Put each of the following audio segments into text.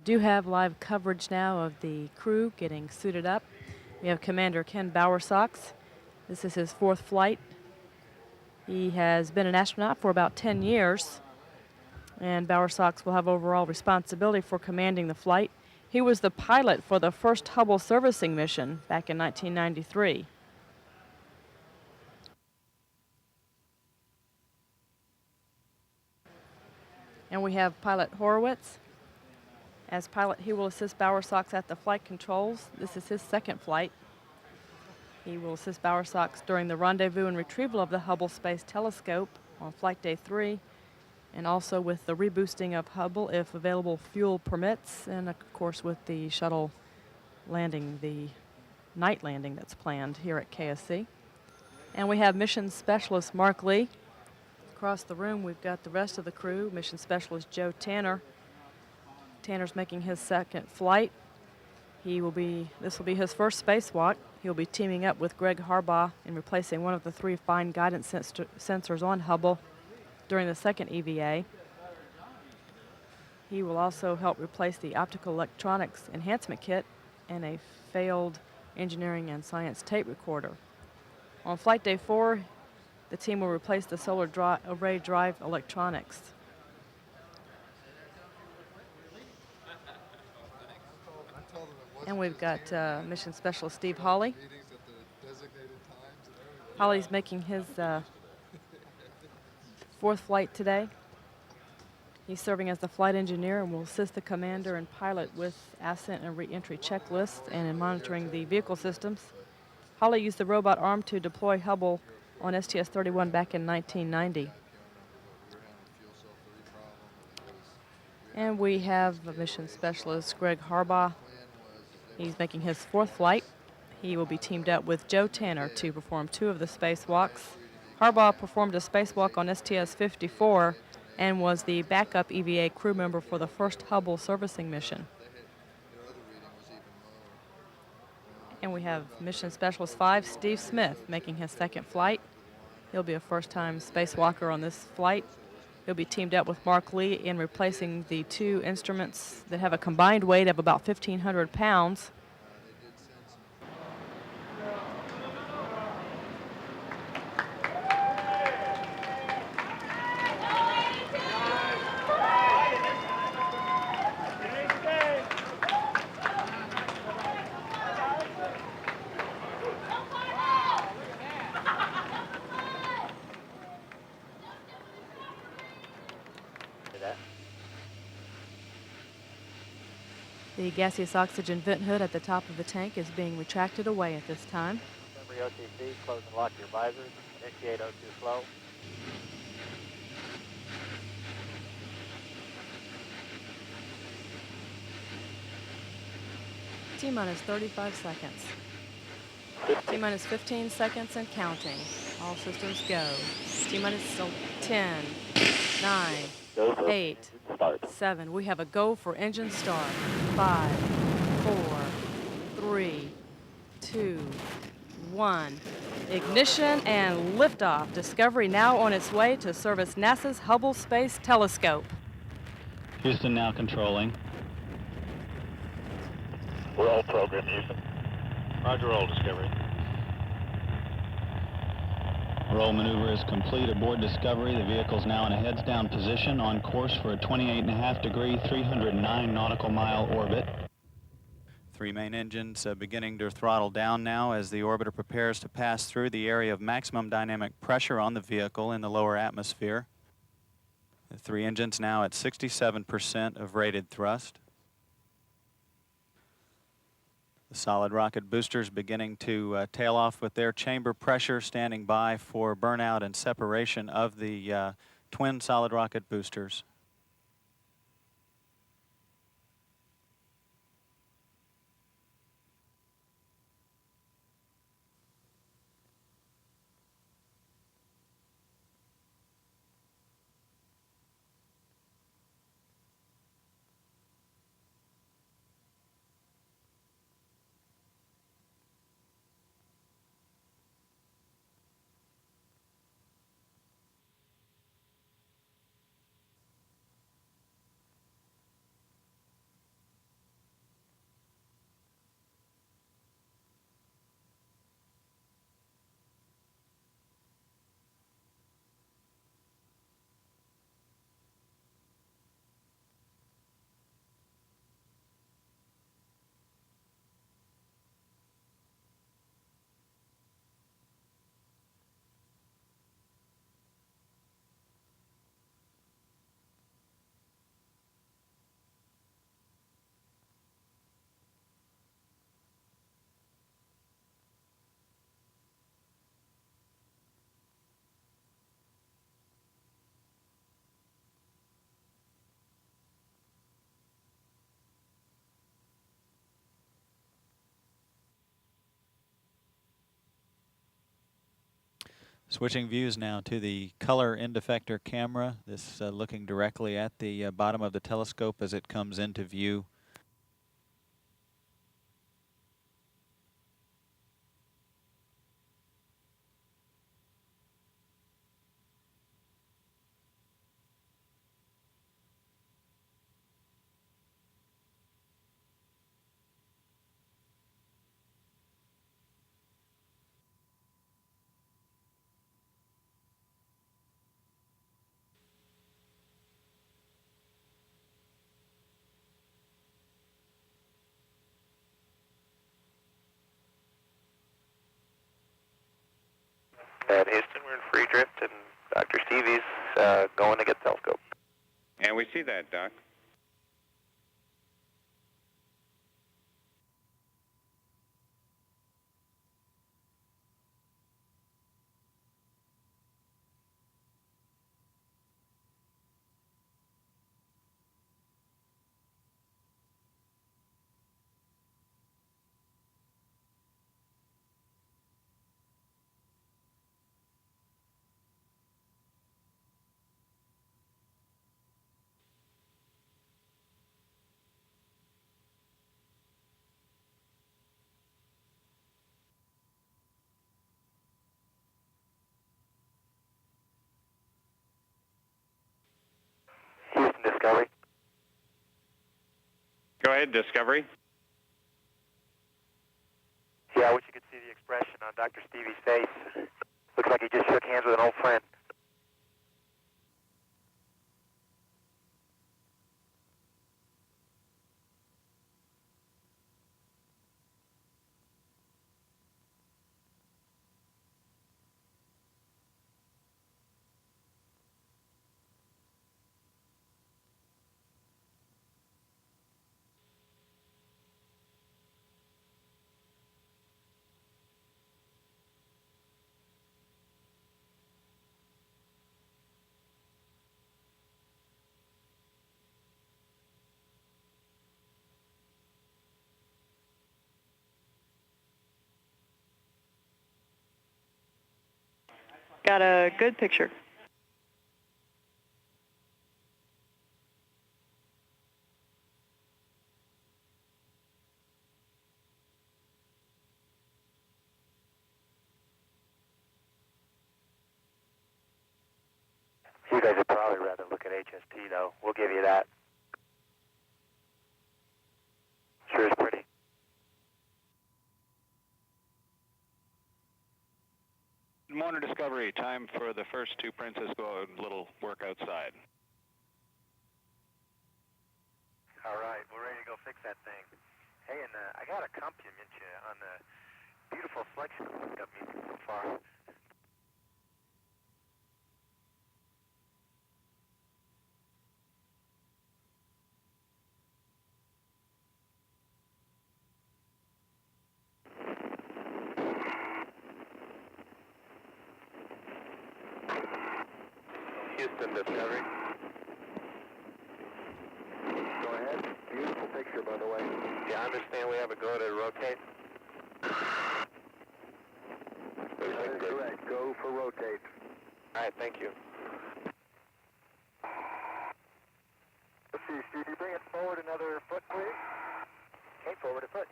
do have live coverage now of the crew getting suited up. We have Commander Ken Bowersox. This is his 4th flight. He has been an astronaut for about 10 years, and Bowersox will have overall responsibility for commanding the flight. He was the pilot for the first Hubble servicing mission back in 1993. And we have pilot Horowitz. As pilot, he will assist Bowersox at the flight controls. This is his 2nd flight. He will assist Bowersox during the rendezvous and retrieval of the Hubble Space Telescope on flight day 3, and also with the reboosting of Hubble if available fuel permits, and of course with the shuttle landing, the night landing that's planned here at KSC. And we have mission specialist Mark Lee. Across the room, we've got the rest of the crew. Mission specialist Joe Tanner. Tanner's making his 2nd flight. This will be his first spacewalk. He'll be teaming up with Greg Harbaugh in replacing one of the 3 fine guidance sensors on Hubble during the 2nd EVA. He will also help replace the optical electronics enhancement kit and a failed engineering and science tape recorder. On flight day 4, the team will replace the solar array drive electronics. And we've got mission specialist Steve Hawley. Hawley's making his 4th flight today. He's serving as the flight engineer and will assist the commander and pilot with ascent and re-entry checklists and in monitoring the vehicle systems. Hawley used the robot arm to deploy Hubble on STS-31 back in 1990. And we have mission specialist Greg Harbaugh. He's making his 4th flight. He will be teamed up with Joe Tanner to perform 2 of the spacewalks. Harbaugh performed a spacewalk on STS-54 and was the backup EVA crew member for the first Hubble servicing mission. And we have mission specialist 5, Steve Smith, making his 2nd flight. He'll be a first-time spacewalker on this flight. He'll be teamed up with Mark Lee in replacing the 2 instruments that have a combined weight of about 1,500 pounds. The gaseous oxygen vent hood at the top of the tank is being retracted away at this time. Discovery OTC, close and lock your visors. Initiate O2 flow. T-minus 35 seconds. T-minus 15 seconds and counting. All systems go. T-minus 10, 9, 8, 7. We have a go for engine start. 5, 4, 3, 2, 1. Ignition and liftoff. Discovery now on its way to service NASA's Hubble Space Telescope. Houston now controlling. Roll program, Houston. Roger, roll, Discovery. Roll maneuver is complete aboard Discovery. The vehicle's now in a heads-down position on course for a 28.5-degree, 309 nautical mile orbit. 3 main engines beginning to throttle down now as the orbiter prepares to pass through the area of maximum dynamic pressure on the vehicle in the lower atmosphere. The 3 engines now at 67% of rated thrust. The solid rocket boosters beginning to tail off with their chamber pressure, standing by for burnout and separation of the twin solid rocket boosters. Switching views now to the color end effector camera. This looking directly at the bottom of the telescope as it comes into view. At Houston, we're in free drift, and Dr. Stevie's going to get the telescope. And we see that, Doc. Houston Discovery. Go ahead, Discovery. Yeah, I wish you could see the expression on Dr. Stevie's face. Looks like he just shook hands with an old friend. Got a good picture. You guys would probably rather look at HST, though. We'll give you that. Sure is pretty. Good morning, Discovery. Time for the first two Princess go a little work outside. All right, we're ready to go fix that thing. Hey, and I got to compliment you on the beautiful selection of hookup music so far. Houston Discovery. Go ahead. Beautiful picture, by the way. Yeah, I understand we have a go to rotate. That is correct. Go for rotate. All right, thank you. Let's see, Stevie, bring it forward another foot, please. Okay, forward a foot.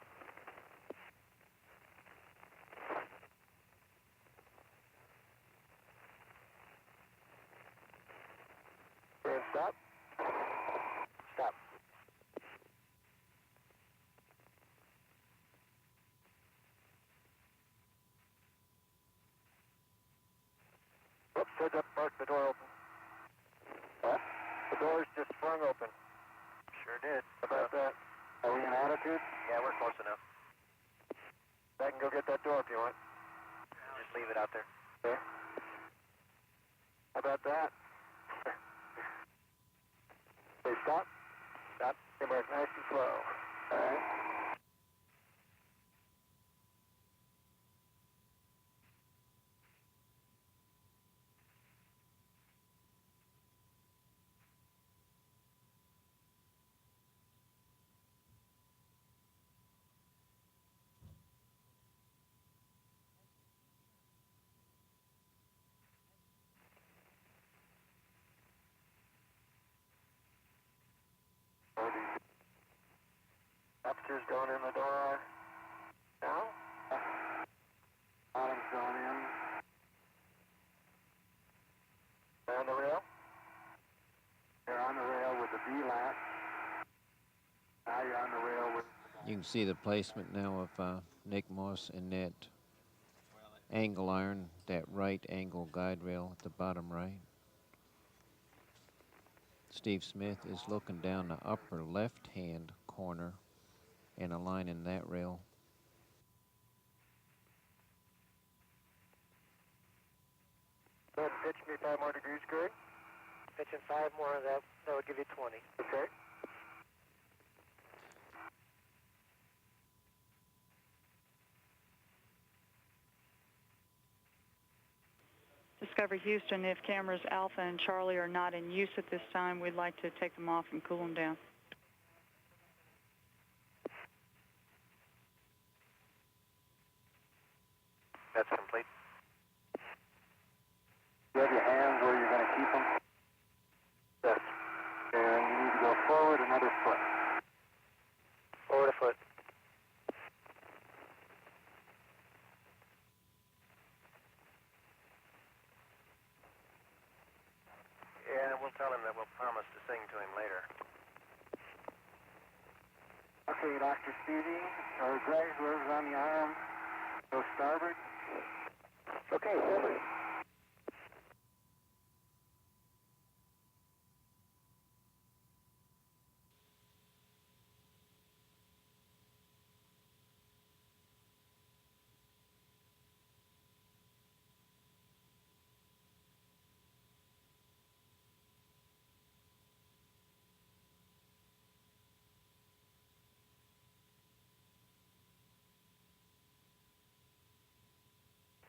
And stop. Stop. Oops, heads up, Mark, the door open. What? The door's just sprung open. Sure did. How about that? Are we in altitude? Yeah, we're close enough. I can go get that door if you want. Just leave it out there. Okay. How about that? Hey, stop. Stop. Hey, Mark, nice and slow. All right. Boosters going in the door. Now? Bottom's going in. They're on the rail? They're on the rail with the V-latch. Now you're on the rail with... You can see the placement now of Nick Moss in that angle iron, that right angle guide rail at the bottom right. Steve Smith is looking down the upper left-hand corner and aligning that rail. Go ahead and pitch me 5 more degrees, Greg. Pitching 5 more, that would give you 20. Okay. Discovery Houston, if cameras Alpha and Charlie are not in use at this time, we'd like to take them off and cool them down. That's complete. You have your hands where you're going to keep them? Yes. And you need to go forward another foot. Forward a foot. Yeah, we'll tell him that we'll promise to sing to him later. Okay, Dr. Stevie, or Greg, whoever's on the arm, go starboard. Okay, starboard.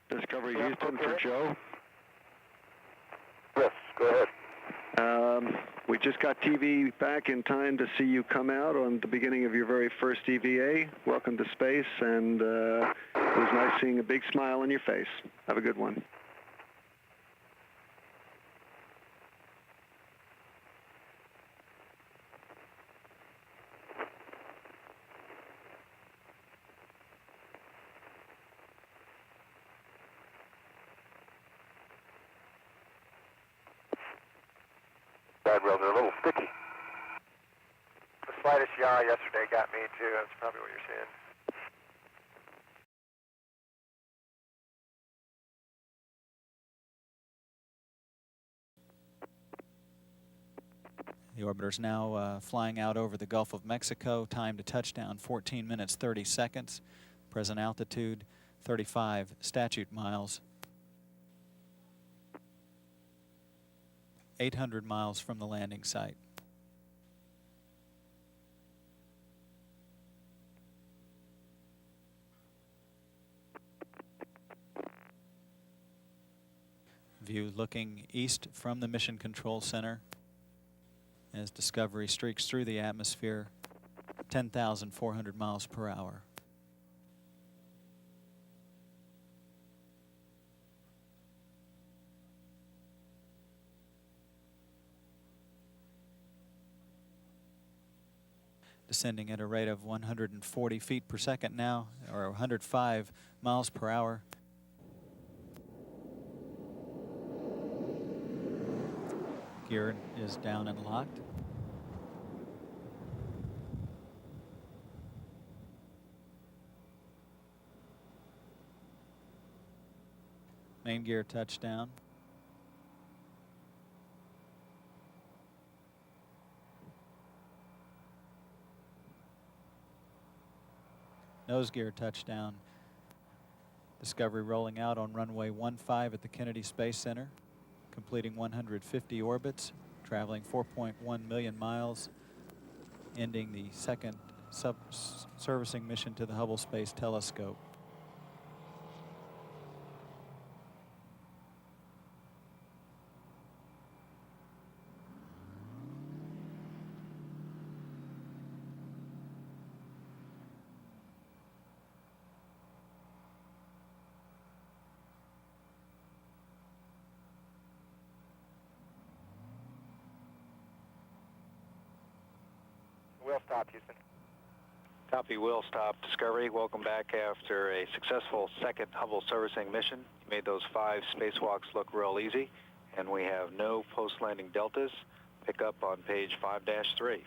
Discovery Houston for Joe. Yes, go ahead. We just got TV back in time to see you come out on the beginning of your very first EVA. Welcome to space, and it was nice seeing a big smile on your face. Have a good one. Guide rails are a little sticky. The slightest yaw yesterday got me too. That's probably what you're seeing. The orbiter's now flying out over the Gulf of Mexico. Time to touchdown 14 minutes 30 seconds. Present altitude 35 statute miles. 800 miles from the landing site. View looking east from the Mission Control Center as Discovery streaks through the atmosphere, 10,400 miles per hour. Descending at a rate of 140 feet per second now, or 105 miles per hour. Gear is down and locked. Main gear touchdown. Nose gear touchdown. Discovery rolling out on runway 15 at the Kennedy Space Center, completing 150 orbits, traveling 4.1 million miles, ending the second servicing mission to the Hubble Space Telescope. We'll stop, Houston. Copy, Will. Stop Discovery. Welcome back after a successful second Hubble servicing mission. You made those 5 spacewalks look real easy, and we have no post-landing deltas. Pick up on page 5-3.